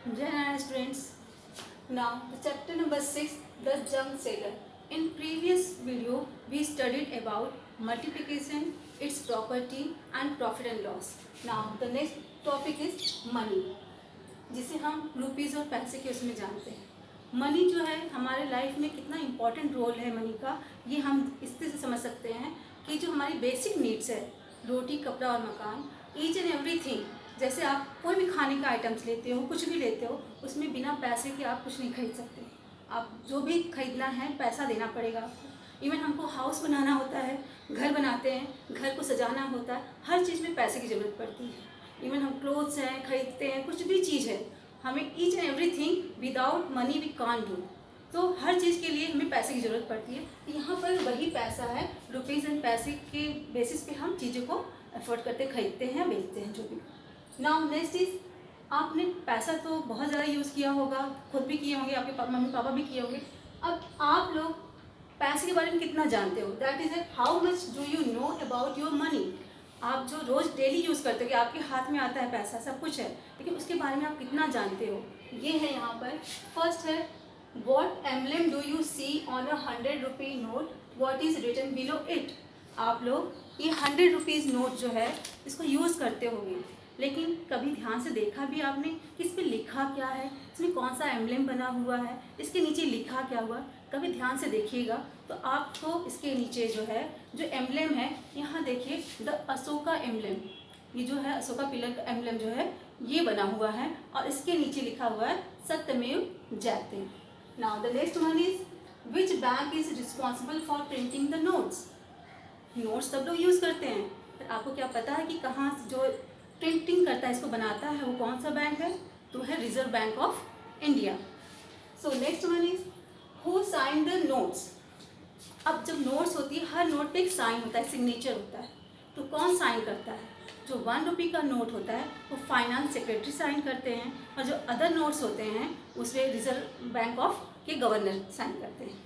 Hi students. Now the chapter number 6, the junk sailor. In previous video we studied about multiplication, its property and profit and loss. Now the next topic is money, जिसे हम rupees और पैसे के उसमें जानते हैं। Money जो है हमारे लाइफ में कितना इम्पोर्टेंट रोल है मनी का, ये हम इससे समझ सकते हैं कि जो हमारी बेसिक नीड्स है, रोटी कपड़ा और मकान, ईच एंड एवरीथिंग, जैसे आप कोई भी खाने का आइटम्स लेते हो, कुछ भी लेते हो, उसमें बिना पैसे के आप कुछ नहीं खरीद सकते। आप जो भी खरीदना है पैसा देना पड़ेगा आपको। इवन हमको हाउस बनाना होता है, घर बनाते हैं, घर को सजाना होता है, हर चीज़ में पैसे की ज़रूरत पड़ती है। इवन हम क्लोथ्स हैं खरीदते हैं, कुछ भी चीज़ है, हमें each and everything without money we can't do. तो हर चीज़ के लिए हमें पैसे की ज़रूरत पड़ती है। यहाँ पर वही पैसा है, रुपीज़ एंड पैसे के बेसिस पे हम चीज़ों को अफोर्ड करते, खरीदते हैं, बेचते हैं, जो भी। नाउ नेक्स्ट इज, आपने पैसा तो बहुत ज़्यादा यूज़ किया होगा, खुद भी किए होंगे, आपके मम्मी पापा भी किए होंगे। अब आप लोग पैसे के बारे में कितना जानते हो, that is how much do you know about your money. आप जो रोज़ डेली यूज़ करते हो कि आपके हाथ में आता है पैसा, सब कुछ है, लेकिन उसके बारे में आप कितना जानते हो, ये है यहाँ पर। फर्स्ट है, what emblem do you see on a 100 rupee note, what is written below it. आप लोग ये 100 रुपीज़ नोट जो है इसको यूज़ करते होंगे, लेकिन कभी ध्यान से देखा भी आपने कि इस पर लिखा क्या है, इसमें कौन सा एम्बलम बना हुआ है, इसके नीचे लिखा क्या हुआ। कभी ध्यान से देखिएगा तो आपको इसके नीचे जो है जो एम्बलम है, यहाँ देखिए द अशोका एम्बलम, ये जो है अशोका पिलर का एम्बलम जो है ये बना हुआ है, और इसके नीचे लिखा हुआ है सत्यमेव जयते। Now the next one is, which bank is responsible for printing the notes. Notes सब लोग यूज़ करते हैं, पर आपको क्या पता है कि कहाँ जो प्रिंटिंग करता है, इसको बनाता है, वो कौन सा बैंक है, तो है Reserve Bank of India. So next one is, who sign the notes. अब जब नोट्स होती है, हर नोट पे एक साइन होता है, सिग्नेचर होता है, तो कौन साइन करता है। जो 1 रुपी का नोट होता है वो फाइनेंस सेक्रेटरी साइन करते हैं, और जो अदर नोट्स होते हैं उसमें रिजर्व बैंक ऑफ के गवर्नर साइन करते हैं।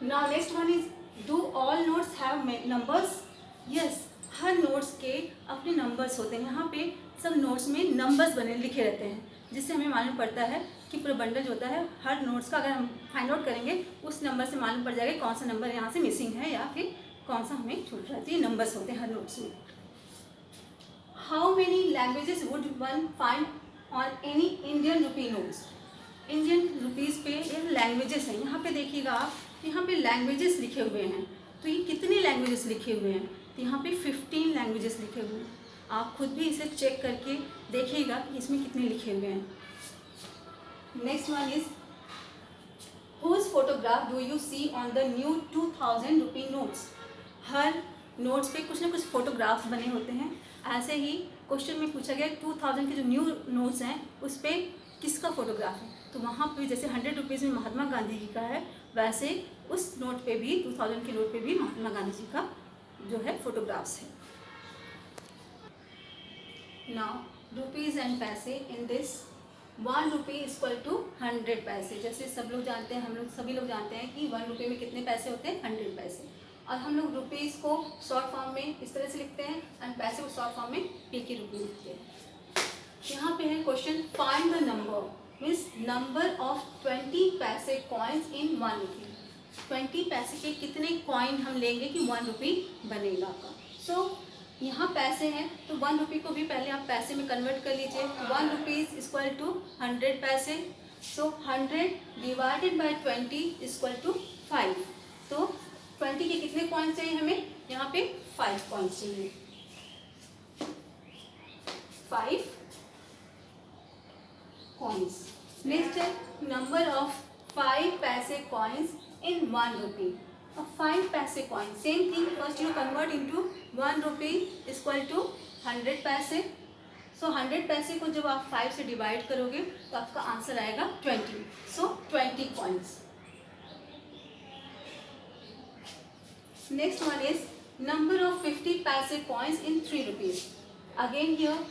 Now next one is, do all notes have numbers. Yes, her notes के अपने नंबर्स होते हैं। यहाँ पे सब नोट्स में नंबर्स बने लिखे रहते हैं, जिससे हमें मालूम पड़ता है कि पूरा बंडल जो होता है हर नोट्स का, अगर हम फाइंड आउट करेंगे उस नंबर से मालूम पड़ जाएगा कौन सा नंबर यहाँ से मिसिंग है या फिर कौन सा हमें छूट रहा है। तो ये नंबर्स होते हैं हर नोट्स में। How many languages would one find on any Indian rupee notes. Indian rupees पे ये लैंग्वेजेस हैं, यहाँ पे देखिएगा आप, यहाँ पे लैंग्वेजेस लिखे हुए हैं। तो ये कितने लैंग्वेजेस लिखे हुए हैं, तो यहाँ पे 15 लैंग्वेजेस लिखे हुए हैं। आप खुद भी इसे चेक करके देखिएगा कि इसमें कितने लिखे हुए हैं। Next one is, whose photograph do you see on the new 2000 rupee notes. हर नोट्स पे कुछ ना कुछ फोटोग्राफ्स बने होते हैं। ऐसे ही क्वेश्चन में पूछा गया 2000 के जो न्यू नोट्स हैं उस पर किसका फोटोग्राफ है, तो वहाँ पे जैसे 100 रुपीज़ में महात्मा गांधी जी का है, वैसे उस नोट पे भी 2000 के नोट पे भी महात्मा गांधी जी का जो है फोटोग्राफ्स है। Now rupees and paise in this, 1 rupee equal to 100 paise. जैसे सब लोग जानते हैं, हम लोग सभी लोग जानते हैं कि 1 रुपये में कितने पैसे होते हैं, 100 पैसे। और हम लोग रुपीज़ को शॉर्ट फॉर्म में इस तरह से लिखते हैं, एंड पैसे को शॉर्ट फॉर्म में पी की रुपये लिखते हैं। यहाँ पे है question, find the number, means number of 20 पैसे कॉइन्स इन 1 रुपी। 20 पैसे के कितने कॉइन हम लेंगे कि 1 रुपी बनेगा आपका। सो यहाँ पैसे हैं तो 1 रुपी को भी पहले आप पैसे में कन्वर्ट कर लीजिए। 1 rupees equal to 100 paise. So 100 divided by 20 equal to 5। तो 20 के कितने कॉइन्स चाहिए हमें, यहाँ पे 5 कॉइन्स चाहिए। 5 कॉइन्स। नेक्स्ट है number of 5 paise coins in 1 rupee. 5 paise coin, same thing, first you convert into 1 rupee equal to 100 paise. सो 100 पैसे को जब आप 5 से डिवाइड करोगे तो आपका आंसर आएगा 20। So 20 coins. Next one is number of 50 paise coins in 3 rupees. Again here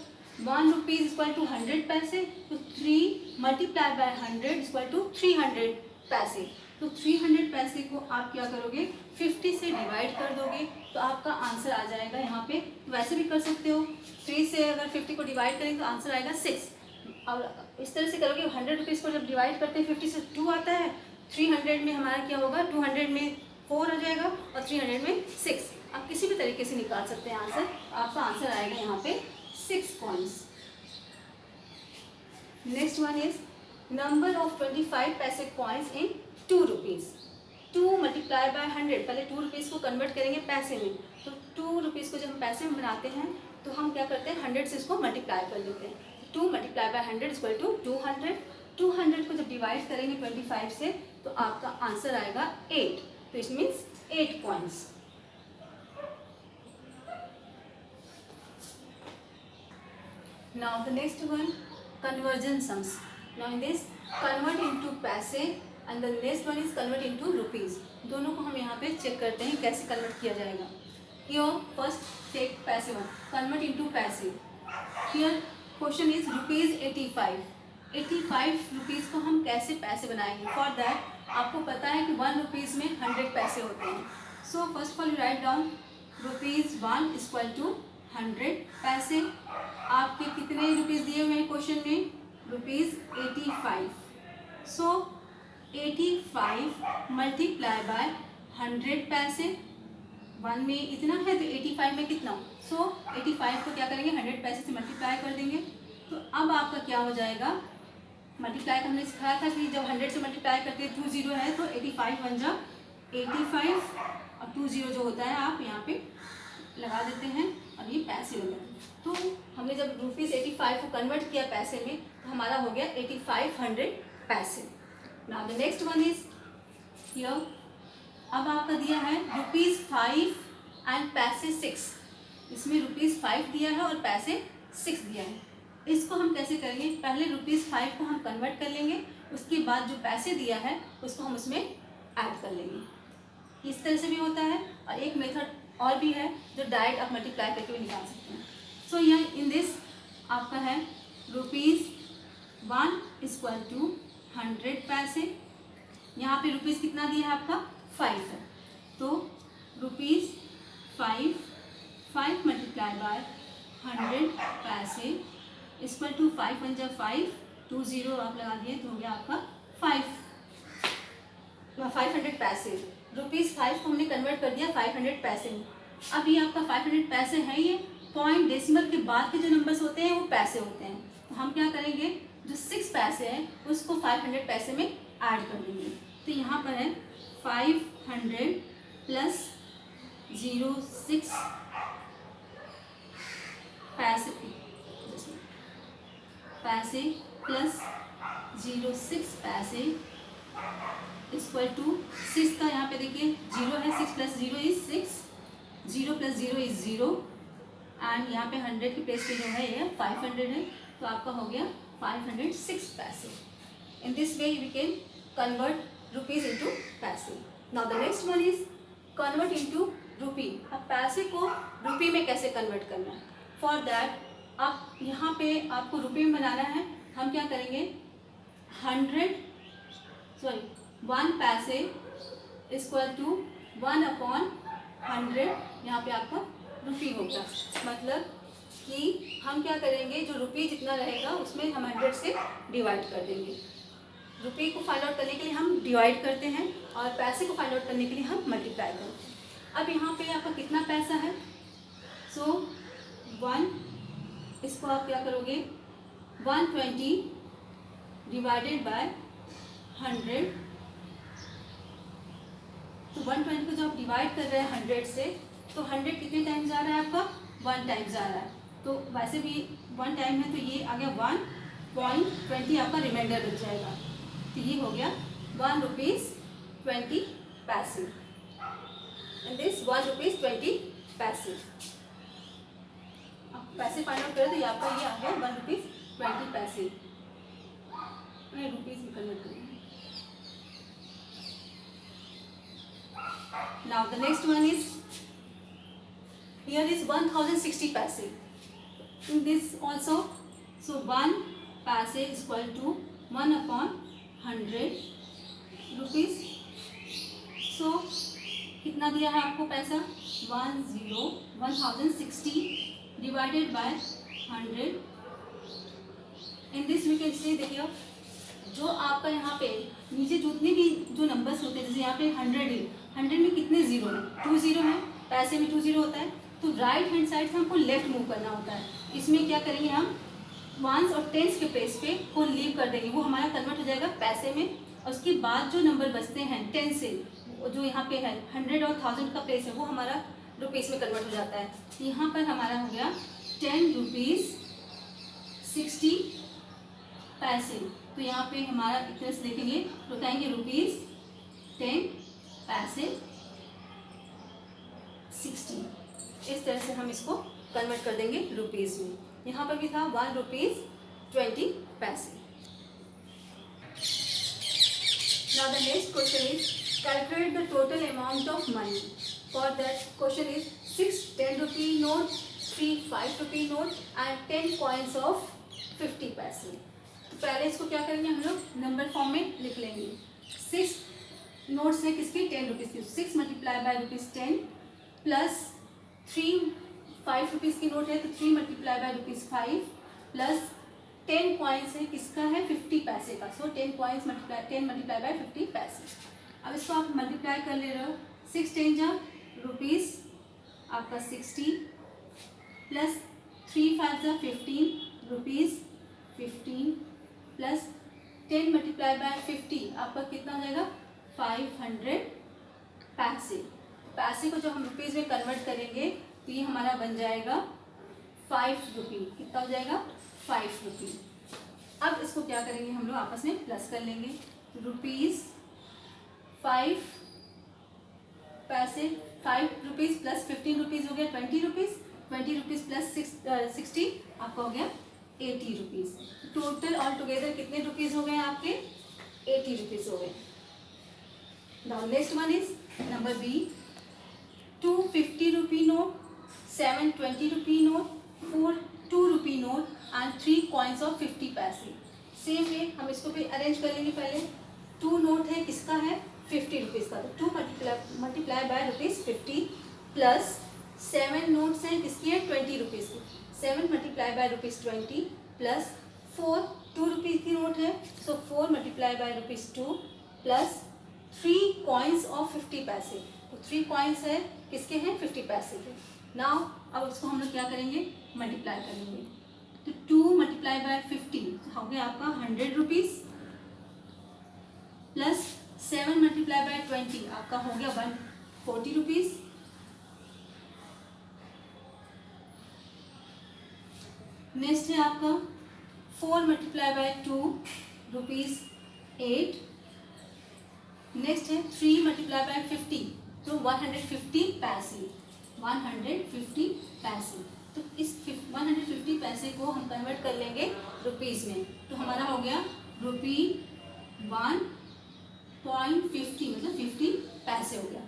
1 rupees equal to 100 paise, तो 3 मल्टीप्लाई बाय 100 इक्वल टू 300 पैसे। तो 300 पैसे को आप क्या करोगे, 50 से डिवाइड कर दोगे तो आपका आंसर आ जाएगा यहाँ पे। वैसे भी कर सकते हो, 3 से अगर 50 को डिवाइड करेंगे तो आंसर आएगा 6। और इस तरह से करोगे 100 रुपीज़ को जब डिवाइड करते हैं 50 से 2 आता है, 300 में हमारा क्या होगा, 200 में 4 आ जाएगा और 300 में 6। आप किसी भी तरीके से निकाल सकते हैं आंसर। आपका आंसर आएगा यहाँ पे 6 coins. Next one is number of 25 पैसे coins in 2 rupees. 2 multiply by 100, पहले 2 रुपीज़ को कन्वर्ट करेंगे पैसे में। तो 2 रुपीज़ को जब हम पैसे में बनाते हैं तो हम क्या करते हैं, 100 से इसको मल्टीप्लाई कर लेते हैं। 2 मल्टीप्लाई बाय 100 इक्वल टू 200। 200 को जब डिवाइड करेंगे 25 से तो आपका आंसर आएगा 8। तो it means 8 coins. Now the next one, conversion sums. Now in this, convert into पैसे and the next one is convert into rupees. दोनों को हम यहाँ पे चेक करते हैं कैसे कन्वर्ट किया जाएगा। Here first take पैसे one, convert into पैसे। Here question is rupees 85. 85 rupees को हम कैसे पैसे बनाएंगे। For that आपको पता है कि 1 रुपीज़ में 100 पैसे होते हैं। So first of all you write down rupees 1 equal to 100 paise. आपके कितने रुपीज़ दिए हुए हैं क्वेश्चन में, रुपीज़ 85। सो 85 मल्टीप्लाई बाय 100 पैसे। 1 में इतना है तो 85 में कितना, सो 85 को क्या करेंगे 100 पैसे से मल्टीप्लाई कर देंगे। तो अब आपका क्या हो जाएगा, मल्टीप्लाई का हमने सिखाया था कि जब 100 से मल्टीप्लाई करते हैं 2 0 है तो 85 बन जा 85 और 2 0 जो होता है आप यहाँ पे लगा देते हैं और ये पैसे हो गए। तो हमने जब रुपीज़ 85 को कन्वर्ट किया पैसे में तो हमारा हो गया 8500 पैसे। Now the next one is here, अब आपका दिया है रुपीज़ 5 एंड पैसे 6। इसमें रुपीज़ 5 दिया है और पैसे 6 दिया है। इसको हम कैसे करेंगे, पहले रुपीज़ 5 को हम कन्वर्ट कर लेंगे, उसके बाद जो पैसे दिया है उसको हम उसमें ऐड कर लेंगे। इस तरह से भी होता है और एक मेथड और भी है जो डायरेक्ट आप मल्टीप्लाई करके भी निकाल सकते हैं। सो यहाँ इन दिस आपका है रुपीज़ 1 इक्वल टू 100 पैसे। यहाँ पे रुपीज़ कितना दिया है आपका 5 है, तो रुपीज़ 5 मल्टीप्लाई बाय 100 पैसे इक्वल टू 5 1 जा 5 2 0 आप लगा दिए तो हो गया आपका 500 पैसे। रुपीज़ 5 को हमने कन्वर्ट कर दिया 500 पैसे में। अब ये आपका 500 पैसे है, ये पॉइंट डेसिमल के बाद के जो नंबर्स होते हैं वो पैसे होते हैं। तो हम क्या करेंगे, जो 6 पैसे हैं उसको 500 पैसे में ऐड कर देंगे। तो यहाँ पर है 500 प्लस 06 पैसे प्लस 06 पैसे इक्वल टू 6 का यहाँ पे देखिए 0 है, 6 plus 0 is 6, 0 plus 0 is 0 and यहाँ पे 100 की प्लेस पे जो है ये 500 है, तो आपका हो गया 506 पैसे। In this way we can convert rupees into paise. Now the next one is convert into rupee. अब पैसे को रुपी में कैसे कन्वर्ट करना है, फॉर दैट आप यहाँ पे आपको रुपये में बनाना है। हम क्या करेंगे 1 पैसे इक्वल टू 1/100, यहाँ पे आपका रुपी होगा। मतलब कि हम क्या करेंगे, जो रुपी जितना रहेगा उसमें हम 100 से डिवाइड कर देंगे। रुपी को फाइंड आउट करने के लिए हम डिवाइड करते हैं और पैसे को फाइंड आउट करने के लिए हम मल्टीप्लाई करते हैं। अब यहाँ पे आपका कितना पैसा है, सो 1, इसको आप क्या करोगे 120 डिवाइडेड बाय 100। तो 120 को जब आप डिवाइड कर रहे हैं 100 से तो 100 कितने टाइम जा रहा है आपका 1 टाइम जा रहा है। तो वैसे भी 1 टाइम है तो ये आ गया 1.20 आपका रिमाइंडर बच जाएगा। तो ये हो गया 1 रुपीज़ 20 पैसे। एंड दिस 1 रुपीज़ 20 पैसे। आप पैसे फाइंड आउट करें तो ये आपका ये आ गया 1 रुपीज़ 20 पैसे। मैं रुपीज़ में कन्वर्ट करूँगी। Now the next one is, here is 1060 paise. In this also, so 1 paise is equal to 1/100 rupees. So कितना दिया है आपको पैसा 1060 divided by 100 in this we can say देखिए जो आपका यहाँ पे नीचे जितने भी जो नंबर्स होते हैं, जैसे यहाँ पे 100 है, 100 में कितने जीरो हैं, 2 जीरो हैं, पैसे में 2 जीरो होता है, तो राइट हैंड साइड से हमको लेफ्ट मूव करना होता है। इसमें क्या करेंगे हम वंस और टेंस के प्लेस पे को लीव कर देंगे, वो हमारा कन्वर्ट हो जाएगा पैसे में। और उसके बाद जो नंबर बचते हैं 10 से, जो यहाँ पे है 100 और 1000 का प्लेस है, वो हमारा रुपीज़ में कन्वर्ट हो जाता है। यहाँ पर हमारा हो गया 10 रुपीज़ 60 पैसे। तो यहाँ पे हमारा इतना से लिखेंगे तो बताएंगे रुपीज़ 10 पैसे 60। इस तरह से हम इसको कन्वर्ट कर देंगे रुपीज़ में। यहाँ पर भी था 1 रुपीज़ 20 पैसे। Now the next question is calculate the total amount of money. For that question is 6 10 rupee note, 3 5 rupee note and 10 coins of 50 पैसे। तो पहले इसको क्या करेंगे हम लोग नंबर फॉर्म में लिख लेंगे। 6 नोट्स हैं किसके 10 रुपीज़ की, 6 multiply by rupees 10 plus 3 5 rupees की नोट है तो 3 multiply by rupees 5 plus 10 coins है किसका है 50 पैसे का। सो 10 कॉइन्स मल्टीप्लाई 10 मल्टीप्लाई बाय 50 पैसे। अब इसको आप मल्टीप्लाई कर ले रहे हो, 6 10 जा रुपीज़ आपका 60 प्लस 3 5 जा 15 रुपीज़ 15 प्लस 10 मल्टीप्लाई बाय 50 आपका कितना हो जाएगा 500 पैसे। पैसे को जब हम रुपीज़ में कन्वर्ट करेंगे तो ये हमारा बन जाएगा 5 रुपये। कितना हो जाएगा 5 रुपये। अब इसको क्या करेंगे हम लोग आपस में प्लस कर लेंगे, रुपीज़ 5 पैसे 5 रुपीज़ प्लस 15 रुपीज़ हो गया 20 रुपीज़, 20 रुपीज़ प्लस 60 आपका हो गया 80 रुपीज़। टोटल ऑल टुगेदर कितने रुपीज़ हो गए आपके 80 रुपीज़ हो गए। Now next one is number B 250 rupee note, 7 20 rupee note, 4 2 rupee note and 3 coins of 50 paise. Same way हम इसको भी अरेंज कर लेंगे। पहले 2 नोट है किसका है 50 रुपीज़ का, तो 2 multiply by rupees 50 plus 7 notes हैं किसकी है 20 रुपीज़ की, 7 multiply by rupees 20 plus 4 2 rupees की नोट है सो 4 multiply by rupees 2 plus 3 coins of 50 पैसे। तो 3 कॉइन्स है किसके हैं 50 पैसे के। नाउ अब उसको हम लोग क्या करेंगे मल्टीप्लाई करेंगे, तो 2 मल्टीप्लाई बाय 50 हो गया आपका 100 रुपीज़ प्लस 7 मल्टीप्लाई बाय 20 आपका हो गया 140 रुपीज़ नेक्स्ट है आपका 4 मल्टीप्लाई बाय 2 रुपीज़ 8। नेक्स्ट है 3 मल्टीप्लाई बाय 50 तो 150 पैसे 150 पैसे। तो इस 150 पैसे को हम कन्वर्ट कर लेंगे रुपीज़ में, तो हमारा हो गया रुपी 1.50 मतलब 50 पैसे हो गया।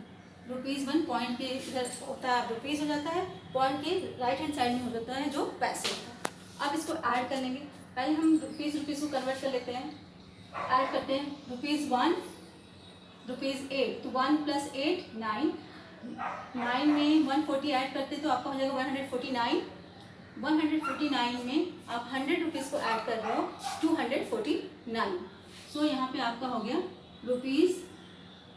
रुपीज़ 1 पॉइंट के इधर होता है रुपीज़ हो जाता है, पॉइंट के राइट हैंड साइड में हो जाता है जो पैसे होता है। अब इसको ऐड कर लेंगे, पहले हम रुपीज़ को कन्वर्ट कर लेते हैं, ऐड करते हैं रुपीज़ 1 रुपीज़ 8 तो 1 प्लस 8 9 9 में 140 ऐड करते तो आपका हो जाएगा 149। 149 में आप 100 रुपीज़ को ऐड कर रहे हो 249। सो यहाँ पे आपका हो गया रुपीज़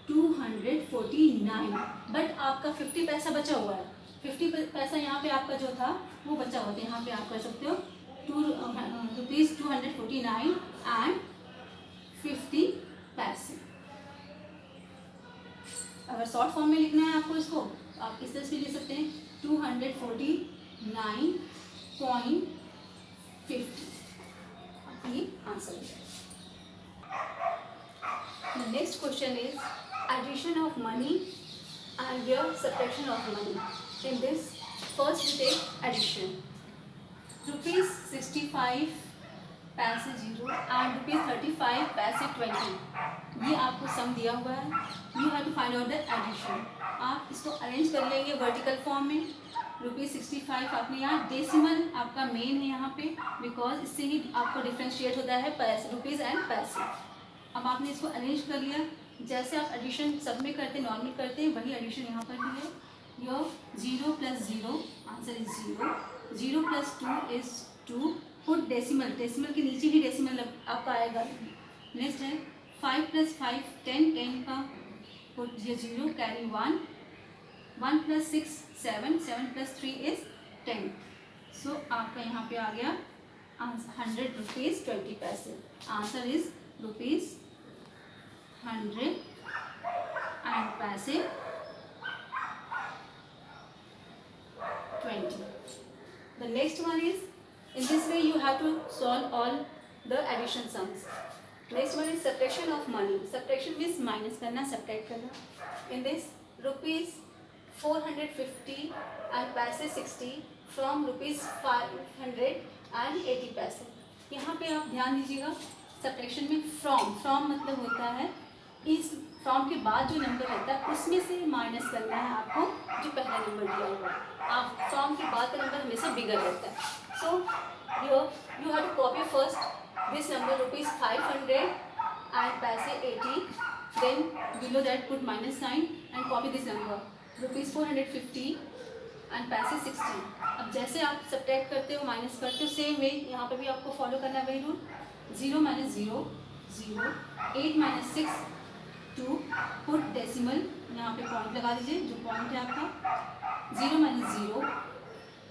249 बट आपका 50 पैसा बचा हुआ है। 50 पैसा यहाँ पे आपका जो था वो बचा हुआ था, यहाँ पे आप कर सकते हो रुपीज़ 249 एंड 50 पैसे। अगर शॉर्ट फॉर्म में लिखना है आपको इसको आप इस तरह से लिख सकते हैं 249.50 ये आंसर है। The next question is addition of money and your subtraction of money. In this, first we take addition. Rupees 65 पैसे 0 एंड ₹35 पैसे 20 ये आपको सम दिया हुआ है। You have to find out the addition. आप इसको अरेंज कर लेंगे वर्टिकल फॉर्म में। ₹65 आपने यहाँ डेसिमल आपका मेन है यहाँ पे, बिकॉज इससे ही आपको डिफ्रेंशिएट होता है पैसे रुपीज़ एंड पैसे। अब आपने इसको अरेंज कर लिया, जैसे आप एडिशन सब में करते नॉर्मल करते हैं वही एडिशन यहाँ पर भी है। Your 0 + 0 answer is 0, 0 + 2 is 2 put decimal, decimal के नीचे ही डेसिमल आपका आएगा। नेक्स्ट है 5 + 5 10, 10 का पुट ये 0, कैरी 1, 1 + 6 7, 7 + 3 इज 10। सो आपका यहाँ पे आ गया 100 रुपीज़ 20 पैसे। आंसर इज रुपीज़ 100 and पैसे 20. The next one is, in this way you have to solve all the addition sums. Next one is subtraction of money. Subtraction means minus करना, subtract करना. In this, rupees 450 and पैसे 60 from rupees 580 पैसे. यहाँ पे आप ध्यान दीजिएगा, subtraction में from मतलब होता है इस फ्रॉम के बाद जो नंबर रहता है उसमें से माइनस करना है आपको जो पहला नंबर दिया हुआ है। आप फ्रॉम के बाद का नंबर हमेशा बिगर रहता है। So you have to copy first this number rupees 500 and paise 80, then below that put minus sign and copy this number rupees 450 and paise 60। अब जैसे आप सब्ट्रैक्ट करते हो, माइनस करते हो, सेम वे यहाँ पर भी आपको फॉलो करना है वही रूल। 0 - 0 0, 8 - 6 2, पुट डेसिमल, यहाँ पे पॉइंट लगा दीजिए जो पॉइंट है आपका। 0 - 0,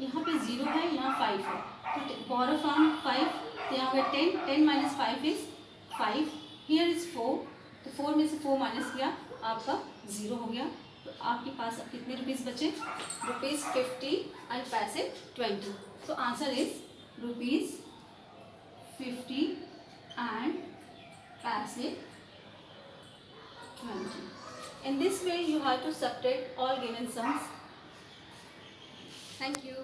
यहाँ पे 0 है, यहाँ 5 है, तो बोरो फ्रॉम 5, तो यहाँ पे 10, 10 - 5 इज 5, हियर इज 4, तो 4 में से 4 माइनस किया आपका 0 हो गया। तो आपके पास अब कितने रुपीज़ बचे? रुपीज़ 50 एंड पैसे 20। So answer is rupees 50 and पैसे 20. In this way you have to subtract all given sums. Thank you.